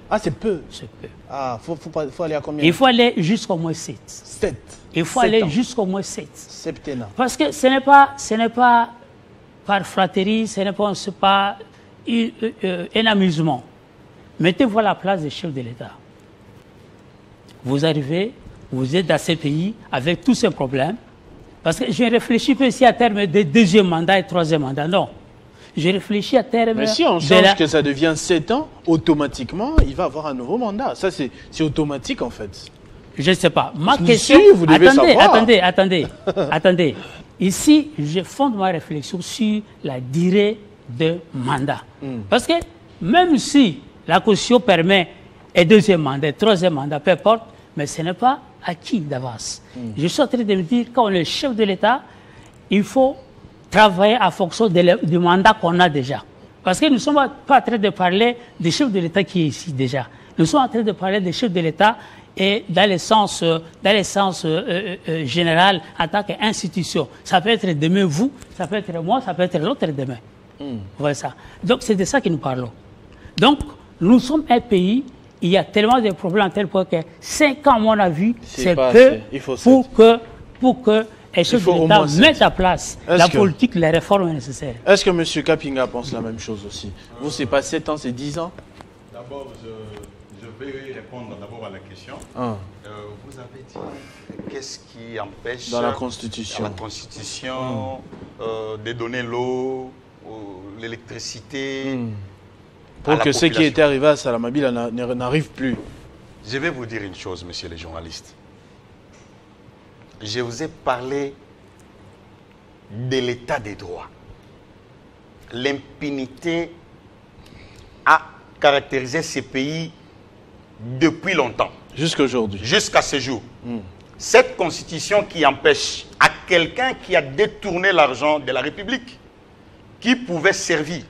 Ah, c'est peu. C'est peu. Ah, faut aller à combien? Il faut aller jusqu'au moins 7. 7. Il faut aller jusqu'au moins 7. Septennat. Parce que ce n'est pas par flatterie, ce n'est pas un amusement. Mettez-vous à la place des chefs de l'État. Vous arrivez, vous êtes dans ces pays avec tous ces problèmes. Parce que je ne réfléchis pas ici à terme de deuxième mandat et troisième mandat, non. Je réfléchis à terme... Mais si on change que ça devient 7 ans, automatiquement, il va avoir un nouveau mandat. Ça, c'est automatique, en fait. Je ne sais pas. Ma question... Si, vous devez savoir. Attendez. Ici, je fonde ma réflexion sur la durée de mandat. Parce que même si la Constitution permet un deuxième mandat, troisième mandat, peu importe, mais ce n'est pas acquis d'avance. Je suis en train de me dire, quand on est chef de l'État, il faut travailler en fonction du mandat qu'on a déjà. Parce que nous ne sommes pas en train de parler des chefs de l'État qui est ici déjà. Nous sommes en train de parler des chefs de l'État et dans le sens général en tant qu'institution. Ça peut être demain vous, ça peut être moi, ça peut être l'autre demain. Voilà ça. Donc c'est de ça que nous parlons. Donc nous sommes un pays, il y a tellement de problèmes à tel point que 5 ans, à mon avis, c'est peu pour que les chefs de l'État mettent à place la politique, les réformes nécessaires. Est-ce que M. Kapinga pense la même chose aussi? Vous, c'est pas 7 ans, c'est 10 ans? D'abord, je vais répondre d'abord à la question. Vous avez dit qu'est-ce qui empêche dans la Constitution, de donner l'eau, l'électricité pour que ce qui était arrivé à Salamabila n'arrive plus. Je vais vous dire une chose, messieurs les journalistes. Je vous ai parlé de l'état des droits. L'impunité a caractérisé ces pays depuis longtemps. Jusqu'à aujourd'hui. Jusqu'à ce jour. Cette constitution qui empêche à quelqu'un qui a détourné l'argent de la République, qui pouvait servir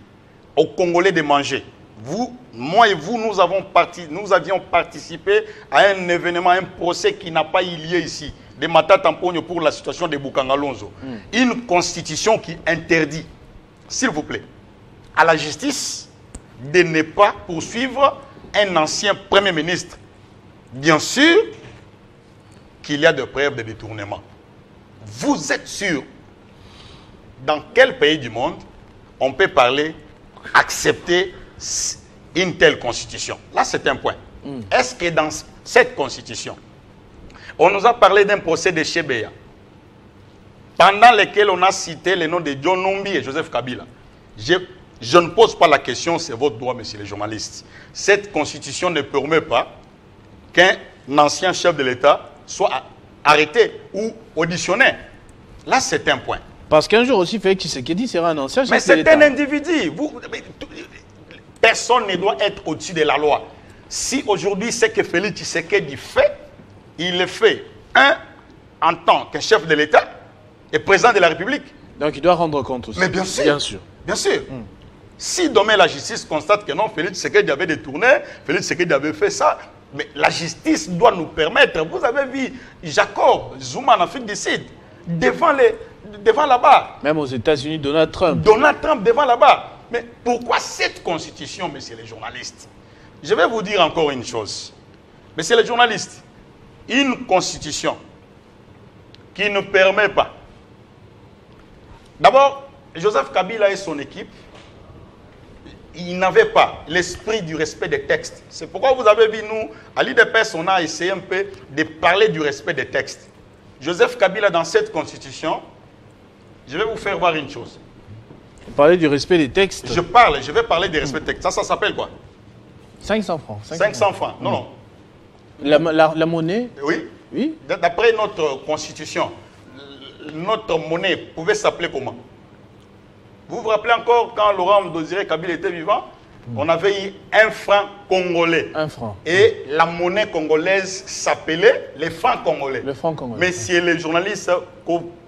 aux Congolais de manger. Vous, moi et vous, nous avions participé à un événement, un procès qui n'a pas eu lieu ici, de Matata Mponyo pour la situation de Bukangalonzo. Une constitution qui interdit, s'il vous plaît, à la justice de ne pas poursuivre un ancien Premier ministre. Bien sûr qu'il y a des preuves de détournement. Vous êtes sûr dans quel pays du monde on peut parler accepter une telle constitution? Là, c'est un point. Est-ce que dans cette constitution, on nous a parlé d'un procès de Chebeya, pendant lequel on a cité les noms de John Numbi et Joseph Kabila? Je ne pose pas la question, c'est votre droit, messieurs les journalistes. Cette constitution ne permet pas qu'un ancien chef de l'État soit arrêté ou auditionné. Là, c'est un point. Parce qu'un jour aussi, Félix Tshisekedi sera un ancien chef de l'État. Mais c'est un individu. Personne ne doit être au-dessus de la loi. Si aujourd'hui, c'est que Félix Tshisekedi fait, il le fait, en tant que chef de l'État et président de la République. Donc il doit rendre compte aussi. Mais bien sûr. Bien sûr. Bien sûr. Si demain la justice constate que non, Félix Tshisekedi avait détourné, Félix Tshisekedi avait fait ça, mais la justice doit nous permettre. Vous avez vu Jacob Zuma en Afrique du Sud, devant la barre. Même aux États-Unis, Donald Trump. Donald Trump devant la barre. Mais pourquoi cette constitution, messieurs les journalistes? Je vais vous dire encore une chose. Messieurs les journalistes, une constitution qui ne permet pas. D'abord, Joseph Kabila et son équipe, ils n'avaient pas l'esprit du respect des textes. C'est pourquoi vous avez vu, nous, à l'IDPS, on a essayé un peu de parler du respect des textes. Joseph Kabila, dans cette constitution, je vais vous faire voir une chose. Vous parlez du respect des textes. Je vais parler du respect des textes. Ça s'appelle quoi? 500 francs. 500 francs. Non, non. La monnaie? Oui. Oui. D'après notre constitution, notre monnaie pouvait s'appeler comment? Vous vous rappelez encore quand Laurent Désiré Kabila était vivant? On avait eu 1 franc congolais. 1 franc. Et la monnaie congolaise s'appelait les francs congolais. Le franc congolais. Mais si les journalistes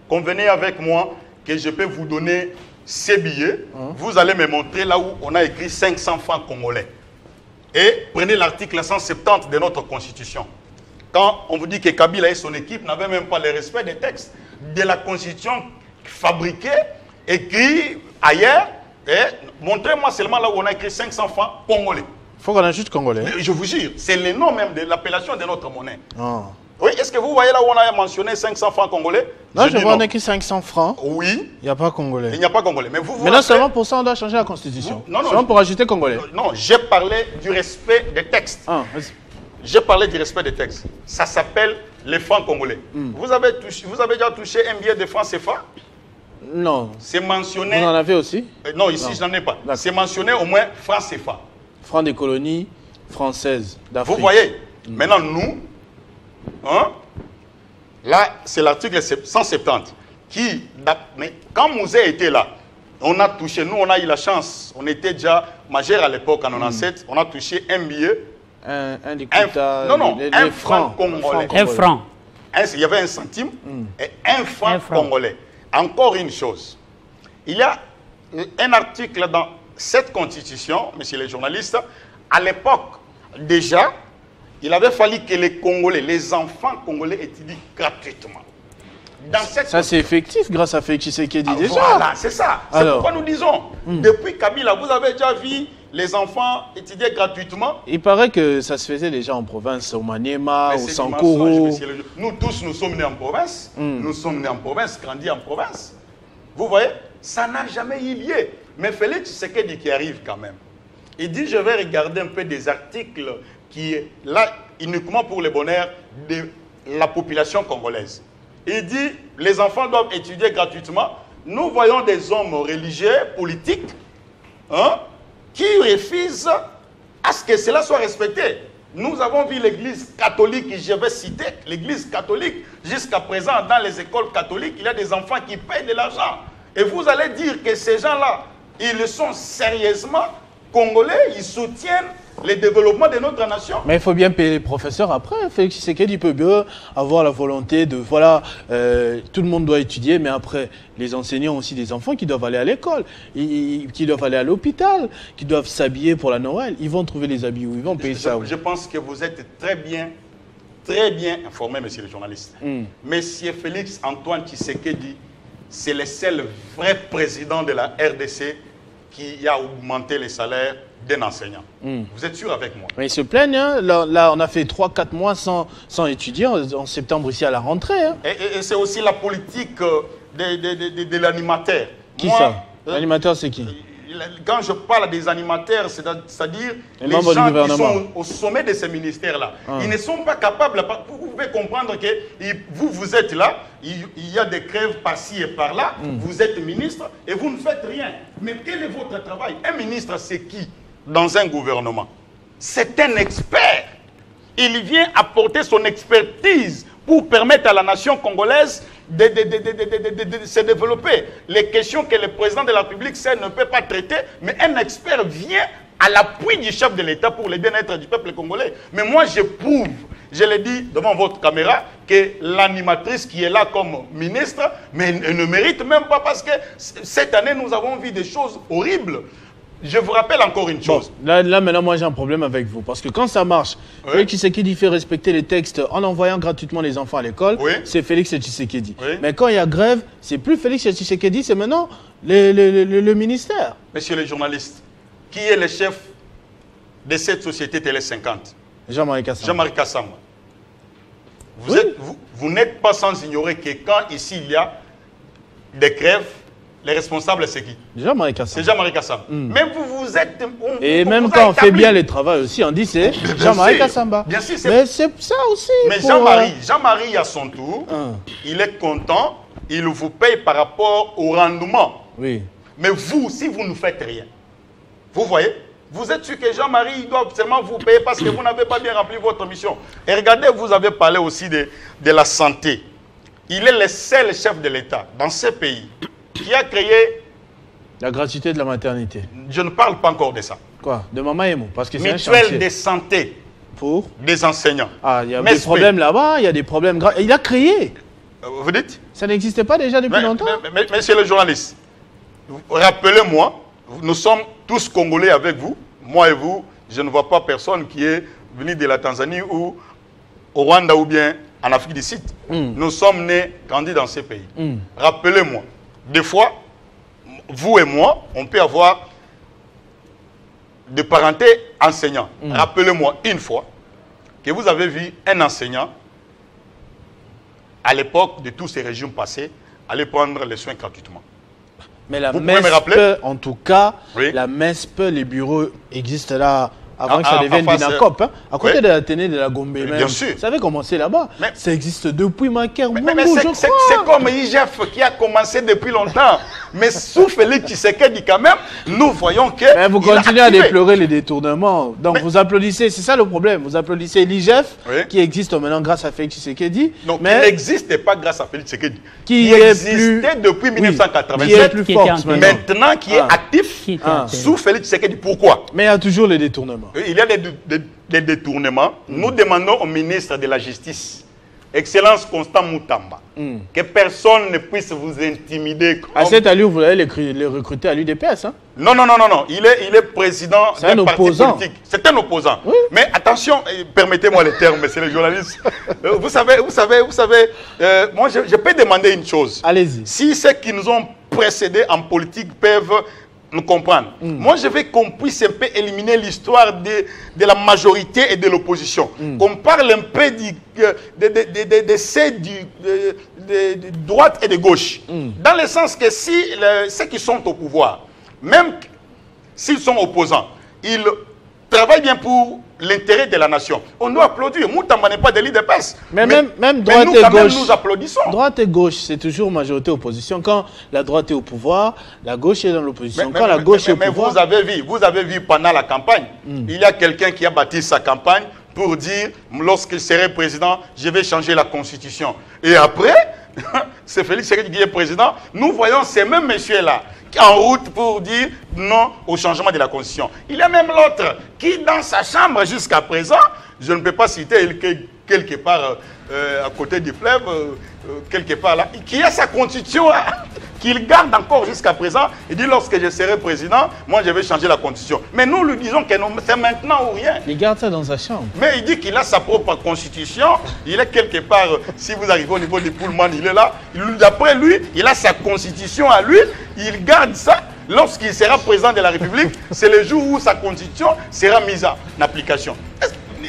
convenaient avec moi que je peux vous donner ces billets, vous allez me montrer là où on a écrit 500 francs congolais. Et prenez l'article 170 de notre constitution. Quand on vous dit que Kabila et son équipe n'avaient même pas le respect des textes de la constitution fabriquée, écrit ailleurs, et montrez-moi seulement là où on a écrit 500 francs congolais. Il faut qu'on ajoute congolais. Mais je vous jure, c'est le nom même de l'appellation de notre monnaie. Ah. Oui, est-ce que vous voyez là où on a mentionné 500 francs congolais? Non, je vois on a écrit 500 francs. Oui. Il n'y a pas congolais. Il n'y a pas congolais. Mais vous non seulement pour ça, on doit changer la constitution. Non, non. Seulement pour ajouter congolais. Non, j'ai parlé du respect des textes. Ah, j'ai parlé du respect des textes. Ça s'appelle les francs congolais. Vous avez déjà touché un billet de francs CFA? Non. C'est mentionné. Vous en avez aussi? Non, ici, je n'en ai pas. C'est mentionné au moins francs CFA. Francs des colonies françaises d'Afrique. Vous voyez? Maintenant, nous, hein, là, c'est l'article 170 qui, mais quand Mouzé était là, on a touché, nous, on a eu la chance, on était déjà majeur à l'époque, en 97, on a touché un billet. Un franc congolais. Un franc. Il y avait 1 centime et 1 franc congolais. Encore une chose, il y a un article dans cette constitution, messieurs les journalistes, à l'époque, déjà, il avait fallu que les Congolais, les enfants congolais étudient gratuitement. Ça, c'est effectif grâce à Félix Tshisekedi déjà. Voilà, c'est ça. C'est pourquoi nous disons, depuis Kabila, vous avez déjà vu les enfants étudier gratuitement. Il paraît que ça se faisait déjà en province, au Maniema, au Sankoro. Nous tous, nous sommes nés en province. Nous sommes nés en province, grandis en province. Vous voyez, ça n'a jamais eu lieu. Mais Félix Tshisekedi qui arrive quand même. Il dit, je vais regarder un peu des articles qui est là uniquement pour le bonheur de la population congolaise. Il dit, les enfants doivent étudier gratuitement. Nous voyons des hommes religieux, politiques, hein, qui refusent à ce que cela soit respecté. Nous avons vu l'église catholique, je vais citer, l'église catholique, jusqu'à présent, dans les écoles catholiques, il y a des enfants qui payent de l'argent. Et vous allez dire que ces gens-là, ils sont sérieusement congolais, ils soutiennent le développement de notre nation. Mais il faut bien payer les professeurs après. Félix Tshisekedi peut bien avoir la volonté de, voilà, tout le monde doit étudier, mais après, les enseignants ont aussi des enfants qui doivent aller à l'école, qui doivent aller à l'hôpital, qui doivent s'habiller pour la Noël. Ils vont trouver les habits où ils vont payer ça. Je pense que vous êtes très bien informés, messieurs les journalistes. Monsieur Félix Antoine Tshisekedi, c'est le seul vrai président de la RDC qui a augmenté les salaires d'un enseignant. Vous êtes sûr avec moi? Mais ils se plaignent. Hein. Là, on a fait 3-4 mois sans étudier en septembre ici à la rentrée. Hein. Et c'est aussi la politique de l'animateur. Qui ça? L'animateur, c'est qui? quand je parle des animateurs, c'est-à-dire les membres gens du qui sont au sommet de ces ministères-là, ils ne sont pas capables, vous pouvez comprendre que vous êtes là, il y a des crèves par-ci et par-là, vous êtes ministre et vous ne faites rien. Mais quel est votre travail? Un ministre, c'est qui dans un gouvernement? C'est un expert. Il vient apporter son expertise pour permettre à la nation congolaise de se développer. Les questions que le président de la République ne peut pas traiter, mais un expert vient à l'appui du chef de l'État pour le bien-être du peuple congolais. Mais moi, je prouve, je l'ai dit devant votre caméra, que l'animatrice qui est là comme ministre, mais elle ne mérite même pas parce que cette année, nous avons vu des choses horribles. Je vous rappelle encore une chose. Bon, là, maintenant, moi, j'ai un problème avec vous. Parce que quand ça marche, Félix Tshisekedi fait respecter les textes en envoyant gratuitement les enfants à l'école. C'est Félix Tshisekedi. Mais quand il y a grève, c'est plus Félix Tshisekedi, c'est maintenant le ministère. Messieurs les journalistes, qui est le chef de cette société Télé 50? Jean-Marie Kassamba. Jean-Marie Kassamba. Vous n'êtes pas sans ignorer que quand ici il y a des grèves, les responsables, c'est qui? Jean-Marie Kassamba. C'est Jean-Marie Kassamba. Même vous êtes... Et même quand on fait bien le travail aussi, on dit c'est Jean-Marie Kassamba. Bien sûr, mais c'est ça aussi. Mais Jean-Marie, à son tour, il est content, il vous paye par rapport au rendement. Oui. Mais vous, si vous ne faites rien, vous voyez, vous êtes sûr que Jean-Marie doit seulement vous payer parce que vous n'avez pas bien rempli votre mission. Et regardez, vous avez parlé aussi de la santé. Il est le seul chef de l'État dans ce pays qui a créé... La gratuité de la maternité. Je ne parle pas encore de ça. Quoi? De Mama Emo? Parce que c'est un mutuelle chantier. de santé. Pour des enseignants. Ah, il y a des problèmes là-bas, il y a des problèmes graves. Il a créé. Vous dites? Ça n'existait pas déjà depuis longtemps? Monsieur le journaliste, rappelez-moi, nous sommes tous Congolais avec vous. Moi et vous, je ne vois pas personne qui est venu de la Tanzanie ou au Rwanda ou bien en Afrique du Sud. Nous sommes nés, grandis dans ces pays. Rappelez-moi, des fois, vous et moi, on peut avoir des parentés enseignants. Rappelez-moi une fois que vous avez vu un enseignant, à l'époque de tous ces régimes passés, aller prendre les soins gratuitement. Mais la MESP, en tout cas, la MESP, les bureaux existent là avant que ça devienne Binacop, hein, à côté de l'Athénée de la Gombe. Bien sûr. Vous savez comment c'est là-bas? Ça existe depuis Maker. Mais c'est comme IGF qui a commencé depuis longtemps. Mais sous Félix Tshisekedi, quand même, nous voyons que... Mais vous continuez à déplorer les détournements. Donc vous applaudissez, c'est ça le problème. Vous applaudissez l'IGF qui existe maintenant grâce à Félix Tshisekedi. Donc mais qui n'existait pas grâce à Félix Tshisekedi. Qui existait depuis 1987. Qui est plus fort maintenant, qui est actif sous Félix Tshisekedi. Pourquoi? Mais il y a toujours les détournements. Il y a des détournements. Nous demandons au ministre de la Justice, Excellence Constant Moutamba, que personne ne puisse vous intimider. À cette allure, vous allez les recruter à l'UDPS, hein? Non. Il est président d'un parti politique. C'est un opposant. Oui. Mais attention, permettez-moi les termes, monsieur le journaliste. Vous savez, moi je peux demander une chose. Allez-y. Si ceux qui nous ont précédés en politique peuvent nous comprendre. Moi, je veux qu'on puisse un peu éliminer l'histoire de la majorité et de l'opposition. Qu'on parle un peu de droite et de gauche. Dans le sens que si ceux qui sont au pouvoir, même s'ils sont opposants, ils travaillent bien pour l'intérêt de la nation. On doit applaudir. Moutamba n'est pas de l'IDPS. Mais même droite et gauche, nous applaudissons. Droite et gauche, c'est toujours majorité-opposition. Quand la droite est au pouvoir, la gauche est dans l'opposition. Quand la gauche est au pouvoir... vous avez vu pendant la campagne, il y a quelqu'un qui a bâti sa campagne pour dire, lorsqu'il serait président, je vais changer la constitution. Et après, c'est Félix Tshisekedi qui est président. Nous voyons ces mêmes messieurs-là en route pour dire non au changement de la constitution. Il y a même l'autre qui, dans sa chambre jusqu'à présent, je ne peux pas citer quelque part à côté du fleuve, quelque part là, qui a sa constitution qu'il garde encore jusqu'à présent. Il dit lorsque je serai président, moi je vais changer la constitution. Mais nous lui disons que c'est maintenant ou rien. Il garde ça dans sa chambre. Mais il dit qu'il a sa propre constitution. Il est quelque part, si vous arrivez au niveau du Pullman, il est là. D'après lui, il a sa constitution à lui. Il garde ça. Lorsqu'il sera président de la République, c'est le jour où sa constitution sera mise en application.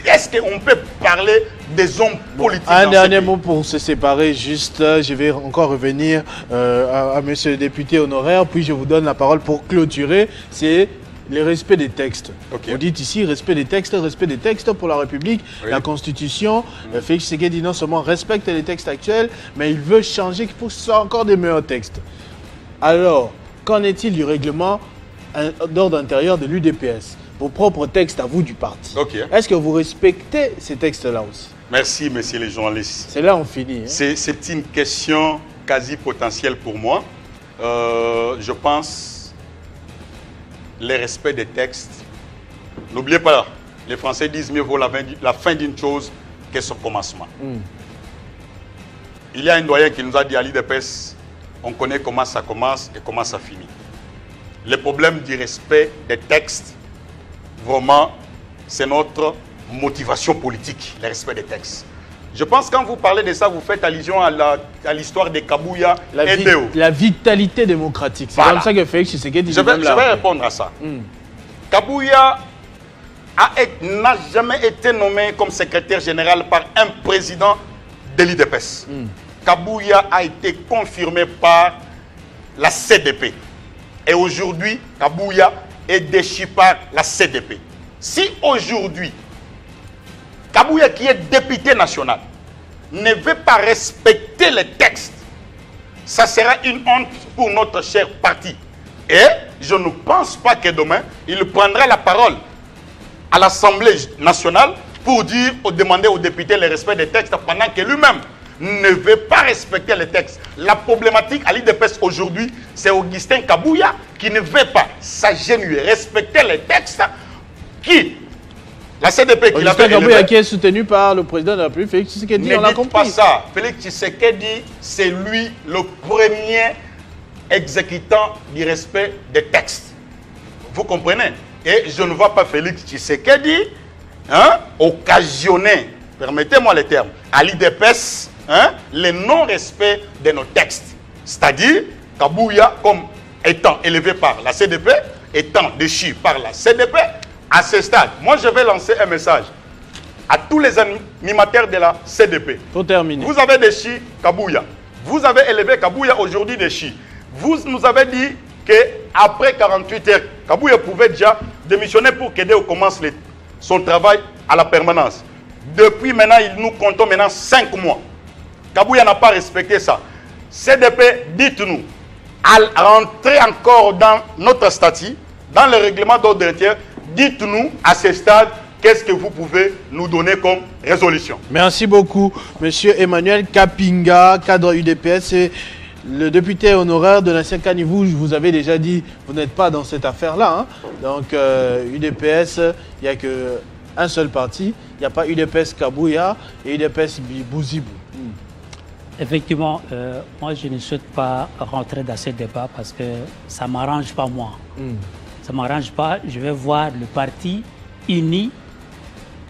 Est-ce qu'on peut parler des hommes politiques. Un dans dernier ce pays. mot pour se séparer, juste, je vais encore revenir à monsieur le député honoraire, puis je vous donne la parole pour clôturer, c'est le respect des textes. Ok. Vous dites ici respect des textes pour la République, Oui. la Constitution. Félix Tshisekedi non seulement respecte les textes actuels, mais il veut changer pour que ce soit encore des meilleurs textes. Alors, qu'en est-il du règlement d'ordre intérieur de l'UDPS? Vos propres textes à vous du parti. Ok. Est-ce que vous respectez ces textes-là aussi? Merci, messieurs les journalistes. C'est là on finit. Hein. C'est une question quasi potentielle pour moi. Je pense le respect des textes. N'oubliez pas, les Français disent mieux vaut la fin d'une chose que son commencement. Il y a un doyen qui nous a dit à l'IDPS, on connaît comment ça commence et comment ça finit. Le problème du respect des textes, vraiment, c'est notre motivation politique, le respect des textes. Je pense que quand vous parlez de ça, vous faites allusion à l'histoire de Kabouya et Déo. La vitalité démocratique. C'est Voilà. comme ça que Félix Tshisekedi Je vais répondre à ça. Kabouya n'a jamais été nommé comme secrétaire général par un président de l'IDPS. Kabouya a été confirmé par la CDP. Et aujourd'hui, Kabouya est déchu par la CDP. Si aujourd'hui, Kabouya, qui est député national, ne veut pas respecter les textes, ça sera une honte pour notre cher parti. Et je ne pense pas que demain, il prendra la parole à l'Assemblée nationale pour dire, demander aux députés le respect des textes pendant que lui-même ne veut pas respecter les textes. La problématique à l'IDPS aujourd'hui, c'est Augustin Kabouya qui ne veut pas s'agenouiller, respecter les textes qui, la CDP qui Augustin Kabouya qui est soutenu par le président de la République, Félix Tshisekedi, on l'a ne dites compris. pas ça. Félix Tshisekedi, c'est lui le premier exécutant du respect des textes. Vous comprenez? Et je ne vois pas Félix Tshisekedi occasionner, permettez-moi le terme, à l'IDPS le non-respect de nos textes. C'est-à-dire, Kabouya, comme étant élevé par la CDP, étant déchu par la CDP, à ce stade, moi je vais lancer un message à tous les animateurs de la CDP. Pour terminer. Vous avez déchu Kabouya. Vous avez élevé Kabouya aujourd'hui déchu. Vous nous avez dit qu'après 48 heures, Kabouya pouvait déjà démissionner pour qu'Aidé commence son travail à la permanence. Depuis maintenant, nous comptons maintenant 5 mois. Kabouya n'a pas respecté ça. CDP, dites-nous, à rentrer encore dans notre statut, dans le règlement d'ordre intérieur, dites-nous à ce stade, qu'est-ce que vous pouvez nous donner comme résolution? Merci beaucoup, monsieur Emmanuel Kapinga, cadre UDPS et le député honoraire de l'ancien Canivou. Je vous avais déjà dit, vous n'êtes pas dans cette affaire-là. Hein. Donc, UDPS, il n'y a qu'un seul parti. Il n'y a pas UDPS Kabouya et UDPS Bouzibou. Effectivement, moi je ne souhaite pas rentrer dans ce débat parce que ça ne m'arrange pas moi. Ça ne m'arrange pas. Je vais voir le parti uni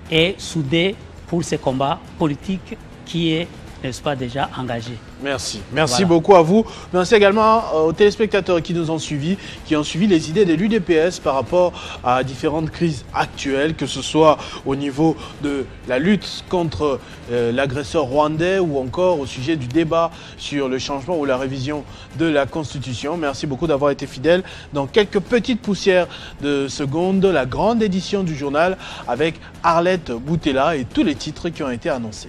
et soudé pour ce combat politique qui est, n'est-ce pas, déjà engagé. Merci. Merci beaucoup à vous. Merci également aux téléspectateurs qui nous ont suivis, qui ont suivi les idées de l'UDPS par rapport à différentes crises actuelles, que ce soit au niveau de la lutte contre l'agresseur rwandais ou encore au sujet du débat sur le changement ou la révision de la Constitution. Merci beaucoup d'avoir été fidèles. Dans quelques petites poussières de secondes, la grande édition du journal avec Arlette Boutella et tous les titres qui ont été annoncés.